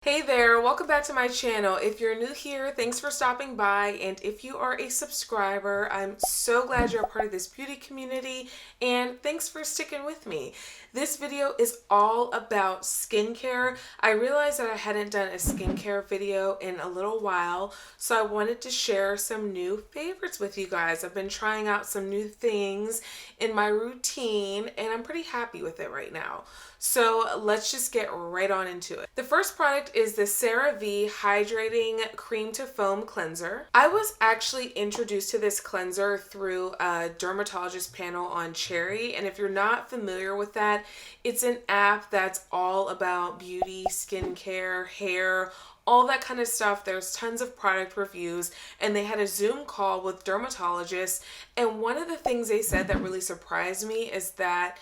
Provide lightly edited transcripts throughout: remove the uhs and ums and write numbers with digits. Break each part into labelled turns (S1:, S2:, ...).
S1: Hey there, welcome back to my channel. If you're new here, thanks for stopping by, and if you are a subscriber, I'm so glad you're a part of this beauty community, and thanks for sticking with me. This video is all about skincare. I realized that I hadn't done a skincare video in a little while, so I wanted to share some new favorites with you guys. I've been trying out some new things in my routine, and I'm pretty happy with it right now. So let's just get right on into it. The first product is the CearaVe Hydrating Cream to Foam Cleanser. I was actually introduced to this cleanser through a dermatologist panel on Cherie, and if you're not familiar with that, it's an app that's all about beauty, skincare, hair, all that kind of stuff. There's tons of product reviews, and they had a Zoom call with dermatologists, and one of the things they said that really surprised me is that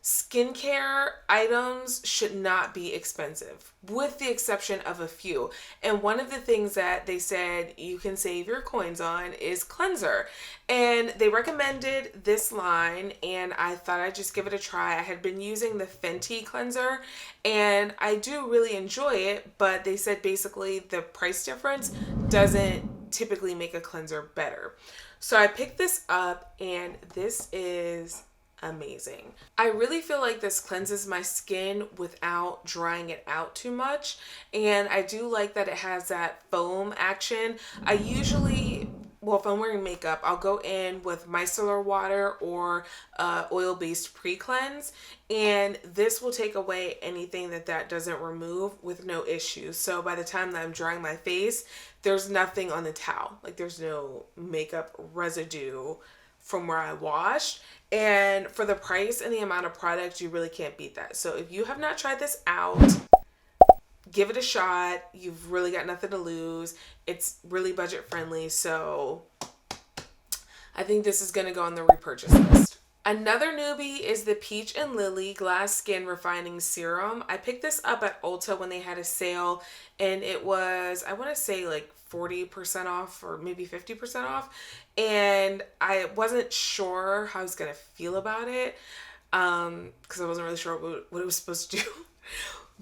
S1: skincare items should not be expensive, with the exception of a few. And one of the things that they said you can save your coins on is cleanser. And they recommended this line, and I thought I'd just give it a try. I had been using the Fenty cleanser, and I do really enjoy it, but they said basically the price difference doesn't typically make a cleanser better. So I picked this up, and this is amazing. I really feel like this cleanses my skin without drying it out too much, and I do like that it has that foam action. I usually, well, if I'm wearing makeup, I'll go in with micellar water or oil-based pre-cleanse, and this will take away anything that doesn't remove with no issues. So by the time that I'm drying my face, there's nothing on the towel. Like, there's no makeup residue from where I washed. And for the price and the amount of product, you really can't beat that. So if you have not tried this out, give it a shot. You've really got nothing to lose. It's really budget friendly. So I think this is going to go on the repurchase list. Another newbie is the Peach and Lily Glass Skin Refining Serum. I picked this up at Ulta when they had a sale, and it was, I want to say, like 40% off or maybe 50% off, and I wasn't sure how I was going to feel about it because I wasn't really sure what it was supposed to do.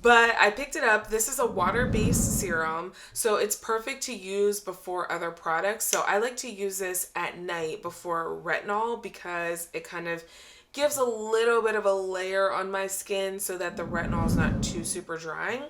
S1: But I picked it up. This is a water-based serum, so it's perfect to use before other products. So I like to use this at night before retinol because it kind of gives a little bit of a layer on my skin so that the retinol is not too super drying.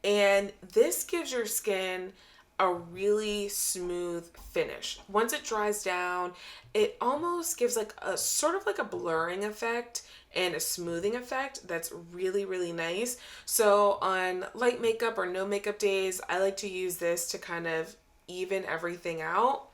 S1: And this gives your skin a really smooth finish. Once it dries down, it almost gives like a sort of like a blurring effect and a smoothing effect that's really, really nice. So on light makeup or no makeup days, I like to use this to kind of even everything out.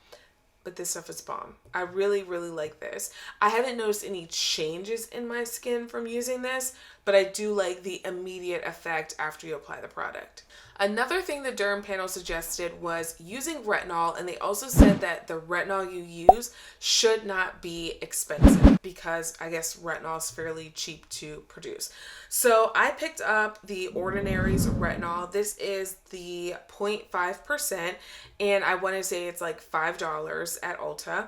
S1: But this stuff is bomb. I really, really like this. I haven't noticed any changes in my skin from using this, but I do like the immediate effect after you apply the product. Another thing the derm panel suggested was using retinol, and they also said that the retinol you use should not be expensive because I guess retinol is fairly cheap to produce. So I picked up the Ordinary's retinol. This is the 0.5%, and I want to say it's like $5 at Ulta,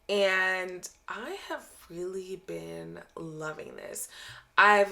S1: and I have really been loving this. I'm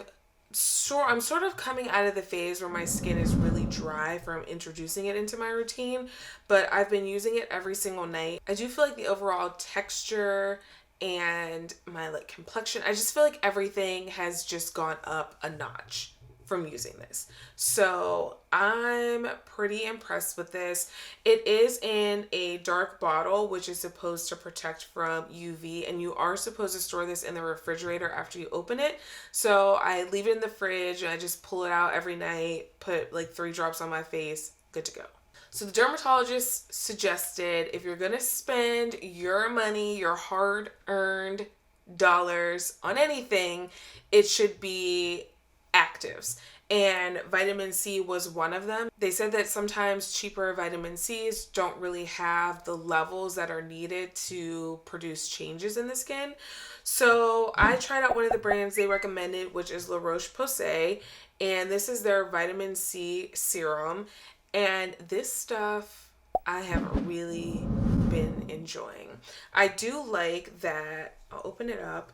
S1: sort of coming out of the phase where my skin is really dry from introducing it into my routine, but I've been using it every single night. I do feel like the overall texture and my like complexion, I just feel like everything has just gone up a notch from using this. So I'm pretty impressed with this. It is in a dark bottle, which is supposed to protect from UV, and you are supposed to store this in the refrigerator after you open it. So I leave it in the fridge and I just pull it out every night, put like 3 drops on my face, good to go. So the dermatologist suggested if you're gonna spend your money, your hard-earned dollars on anything, it should be actives, and vitamin C was one of them. They said that sometimes cheaper vitamin C's don't really have the levels that are needed to produce changes in the skin. So I tried out one of the brands they recommended, which is LaRoce Posay, and this is their vitamin C serum, and this stuff I have really been enjoying. I do like that. I'll open it up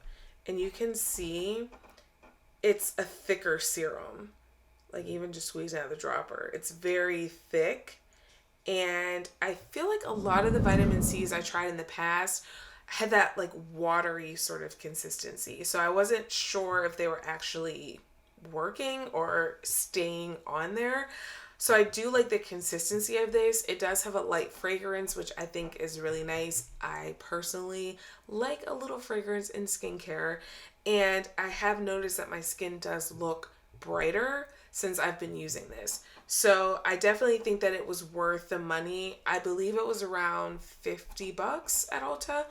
S1: and you can see it's a thicker serum. like even just squeezing out the dropper. It's very thick, and I feel like a lot of the vitamin C's I tried in the past had that like watery sort of consistency. So I wasn't sure if they were actually working or staying on there. So I do like the consistency of this. It does have a light fragrance, which I think is really nice. I personally like a little fragrance in skincare, and I have noticed that my skin does look brighter since I've been using this. So I definitely think that it was worth the money. I believe it was around $50 at Ulta.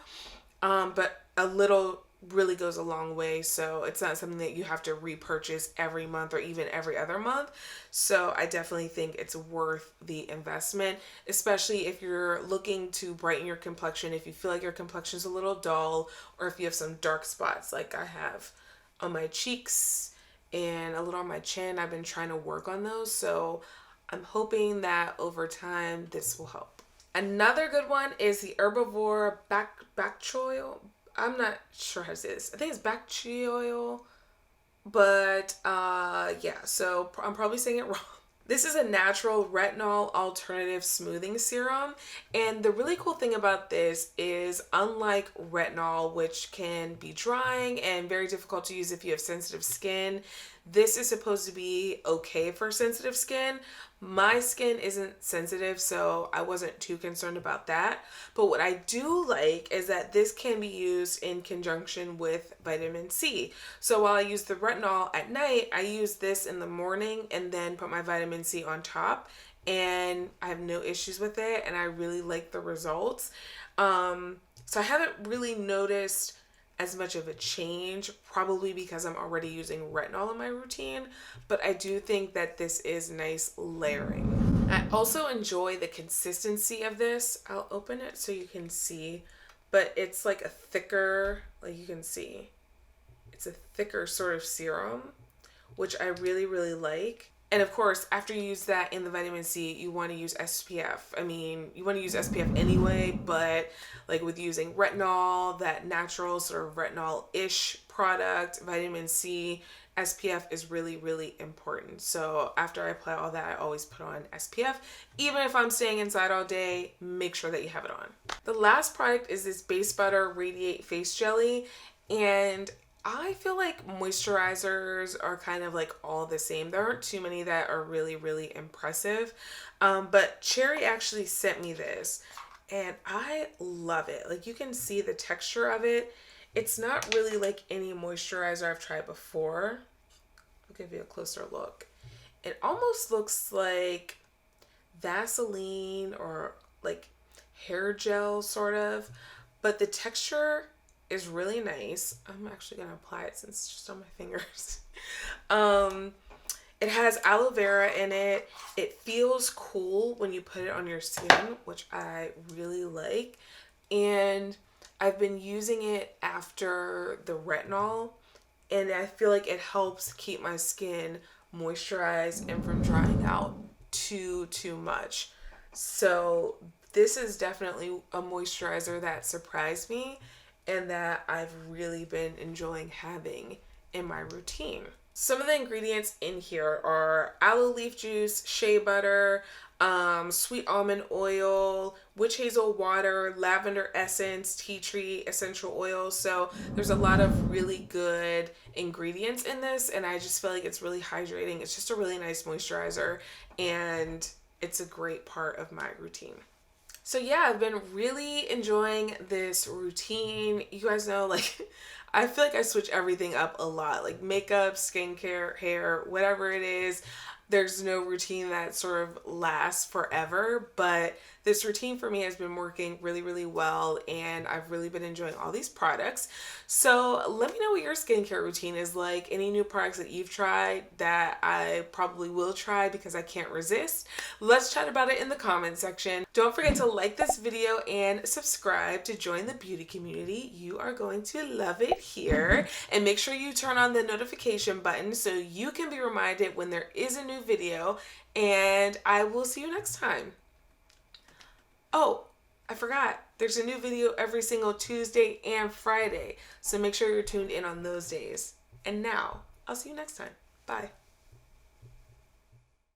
S1: But a little really goes a long way. So it's not something that you have to repurchase every month or even every other month. So I definitely think it's worth the investment, especially if you're looking to brighten your complexion. If you feel like your complexion is a little dull, or if you have some dark spots like I have on my cheeks and a little on my chin. I've been trying to work on those. So I'm hoping that over time this will help. Another good one is the Herbivore Bakuchiol. I'm not sure how to say this. I think it's Bakuchiol, but yeah. So I'm probably saying it wrong. This is a natural retinol alternative smoothing serum. And the really cool thing about this is, unlike retinol, which can be drying and very difficult to use if you have sensitive skin, this is supposed to be okay for sensitive skin. My skin isn't sensitive, so I wasn't too concerned about that. But what I do like is that this can be used in conjunction with vitamin C. So while I use the retinol at night, I use this in the morning and then put my vitamin C on top. And I have no issues with it, and I really like the results. So I haven't really noticed as much of a change, probably because I'm already using retinol in my routine, but I do think that this is nice layering. I also enjoy the consistency of this. I'll open it so you can see, but it's like a thicker, like you can see, it's a thicker sort of serum, which I really, really like. And of course, after you use that in the vitamin C, you want to use SPF. I mean, you want to use SPF anyway, but like with using retinol, that natural sort of retinol-ish product, vitamin C, SPF is really, really important. So after I apply all that, I always put on SPF. Even if I'm staying inside all day, make sure that you have it on. The last product is this Base Butter Radiate Face Jelly. And I feel like moisturizers are kind of like all the same. There aren't too many that are really, really impressive. But Cherie actually sent me this, and I love it. Like, you can see the texture of it. It's not really like any moisturizer I've tried before. I'll give you a closer look. It almost looks like Vaseline or like hair gel sort of, but the texture is really nice. I'm actually gonna apply it since it's just on my fingers. It has aloe vera in it. It feels cool when you put it on your skin, which I really like. And I've been using it after the retinol, and I feel like it helps keep my skin moisturized and from drying out too much. So this is definitely a moisturizer that surprised me and that I've really been enjoying having in my routine. Some of the ingredients in here are aloe leaf juice, shea butter, sweet almond oil, witch hazel water, lavender essence, tea tree essential oil. So there's a lot of really good ingredients in this, and I just feel like it's really hydrating. It's just a really nice moisturizer, and it's a great part of my routine. So yeah, I've been really enjoying this routine. You guys know, like, I feel like I switch everything up a lot, like makeup, skincare, hair, whatever it is. There's no routine that sort of lasts forever, but this routine for me has been working really, really well, and I've really been enjoying all these products. So let me know what your skincare routine is like, any new products that you've tried that I probably will try because I can't resist. Let's chat about it in the comment section. Don't forget to like this video and subscribe to join the beauty community. You are going to love it here. And make sure you turn on the notification button so you can be reminded when there is a new video, and I will see you next time. Oh, I forgot. There's a new video every single Tuesday and Friday, so make sure you're tuned in on those days. And now, I'll see you next time. Bye.